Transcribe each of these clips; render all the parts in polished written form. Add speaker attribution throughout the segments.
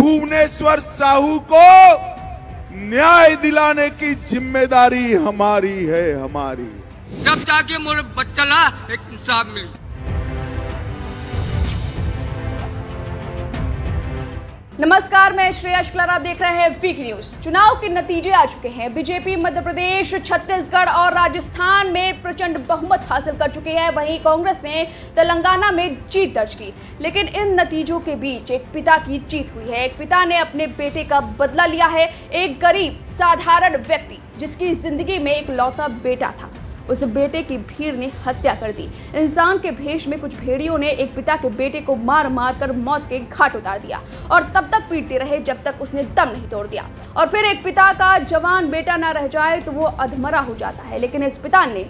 Speaker 1: भुवनेश्वर साहू को न्याय दिलाने की जिम्मेदारी हमारी है, हमारी।
Speaker 2: जब जाके मोर बच्चा ला एक इंसाफ मिली।
Speaker 3: नमस्कार, मैं श्रेया शुक्ला, आप देख रहे हैं वीकी न्यूज। चुनाव के नतीजे आ चुके हैं। बीजेपी मध्य प्रदेश, छत्तीसगढ़ और राजस्थान में प्रचंड बहुमत हासिल कर चुकी है। वहीं कांग्रेस ने तेलंगाना में जीत दर्ज की। लेकिन इन नतीजों के बीच एक पिता की जीत हुई है। एक पिता ने अपने बेटे का बदला लिया है। एक गरीब साधारण व्यक्ति जिसकी जिंदगी में एक लौता बेटा था, उस बेटे की भीड़ ने हत्या कर दी। इंसान के भेष में कुछ भेड़ियों ने एक पिता के बेटे को मार मार कर मौत के घाट उतार दिया और तब तक पीटते रहे जब तक उसने दम नहीं तोड़ दिया। और फिर एक पिता का जवान बेटा ना रह जाए तो वो अधमरा हो जाता है। लेकिन इस पिता ने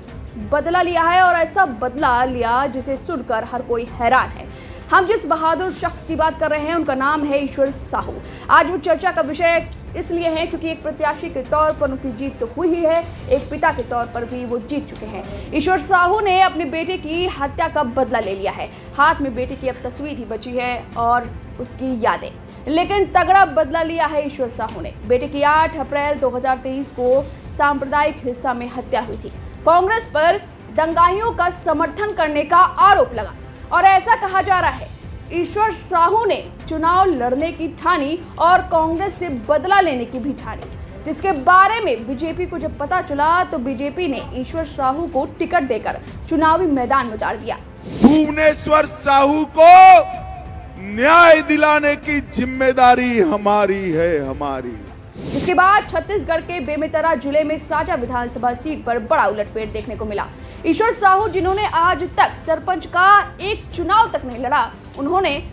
Speaker 3: बदला लिया है और ऐसा बदला लिया जिसे सुनकर हर कोई हैरान है। हम जिस बहादुर शख्स की बात कर रहे हैं उनका नाम है ईश्वर साहू। आज वो चर्चा का विषय इसलिए है क्योंकि एक प्रत्याशी के तौर पर उनकी जीत तो हुई ही है, एक पिता के तौर पर भी वो जीत चुके हैं। ईश्वर साहू ने अपने बेटे की हत्या का बदला ले लिया है। हाथ में बेटे की अब तस्वीर ही बची है और उसकी यादें। लेकिन तगड़ा बदला लिया है ईश्वर साहू ने। बेटे की 8 अप्रैल 2023 को सांप्रदायिक हिंसा में हत्या हुई थी। कांग्रेस पर दंगाइयों का समर्थन करने का आरोप लगा और ऐसा कहा जा रहा है ईश्वर साहू ने चुनाव लड़ने की ठानी और कांग्रेस से बदला लेने की भी ठानी, जिसके बारे में बीजेपी को जब पता चला तो बीजेपी ने ईश्वर साहू को टिकट देकर चुनावी मैदान में उतार दिया।
Speaker 1: भुवनेश्वर साहू को न्याय दिलाने की जिम्मेदारी हमारी है, हमारी।
Speaker 3: इसके बाद छत्तीसगढ़ के बेमेतरा जिले में साजा विधानसभा सीट पर बड़ा उलटफेर देखने को मिला। ईश्वर साहू, जिन्होंने आज तक सरपंच का एक चुनाव तक नहीं लड़ा, उन्होंने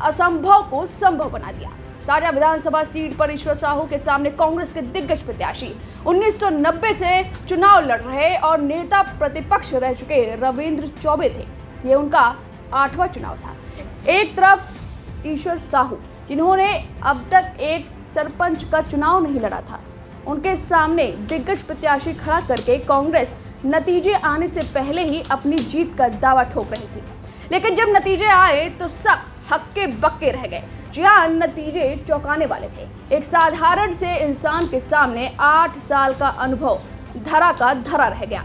Speaker 3: असंभव को संभव बना दिया। साजा विधानसभा सीट पर ईश्वर साहू के सामने कांग्रेस के दिग्गज प्रत्याशी 1990 से चुनाव लड़ रहे और नेता प्रतिपक्ष रह चुके रविंद्र चौबे थे। ये उनका 8वां चुनाव था। एक तरफ ईश्वर साहू, जिन्होंने अब तक एक सरपंच का चुनाव नहीं लड़ा था, उनके सामने दिग्गज प्रत्याशी खड़ा करके कांग्रेस नतीजे आने से पहले ही अपनी जीत का दावा ठोक रही थी। लेकिन जब नतीजे आए तो सब हक्के बक्के रह गए। जी हां, नतीजे चौंकाने वाले थे। एक साधारण से इंसान के सामने 8 साल का अनुभव धरा का धरा रह गया।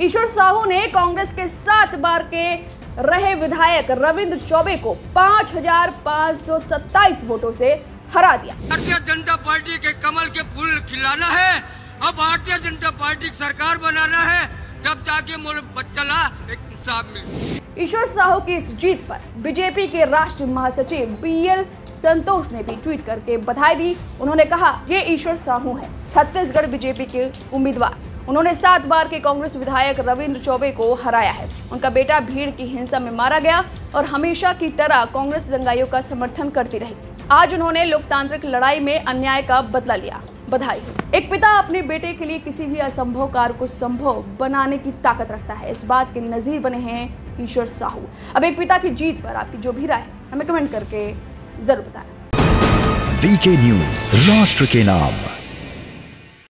Speaker 3: ईश्वर साहू ने कांग्रेस के 7 बार के रहे विधायक रविंद्र चौबे को 5,527 वोटों से हरा दिया।
Speaker 2: भारतीय जनता पार्टी के कमल के फूल खिलाना है, अब भारतीय जनता पार्टी की सरकार बनाना है, जब जाके मोर बच्चा ला एक इंसाफ मिले।
Speaker 3: ईश्वर साहू की इस जीत पर बीजेपी के राष्ट्रीय महासचिव BL संतोष ने भी ट्वीट करके बधाई दी। उन्होंने कहा, ये ईश्वर साहू है, छत्तीसगढ़ बीजेपी के उम्मीदवार। उन्होंने 7 बार के कांग्रेस विधायक रविंद्र चौबे को हराया है। उनका बेटा भीड़ की हिंसा में मारा गया और हमेशा की तरह कांग्रेस दंगाइयों का समर्थन करती रही। आज उन्होंने लोकतांत्रिक लड़ाई में अन्याय का बदला लिया। बधाई। एक पिता अपने बेटे के लिए किसी भी असंभव कार्य को संभव बनाने की ताकत रखता है। इस बात के नजीर बने हैं ईश्वर साहू। अब एक पिता की जीत पर आपकी जो भी राय है हमें कमेंट करके जरूर बताएं।
Speaker 4: वीके न्यूज, राष्ट्र के नाम।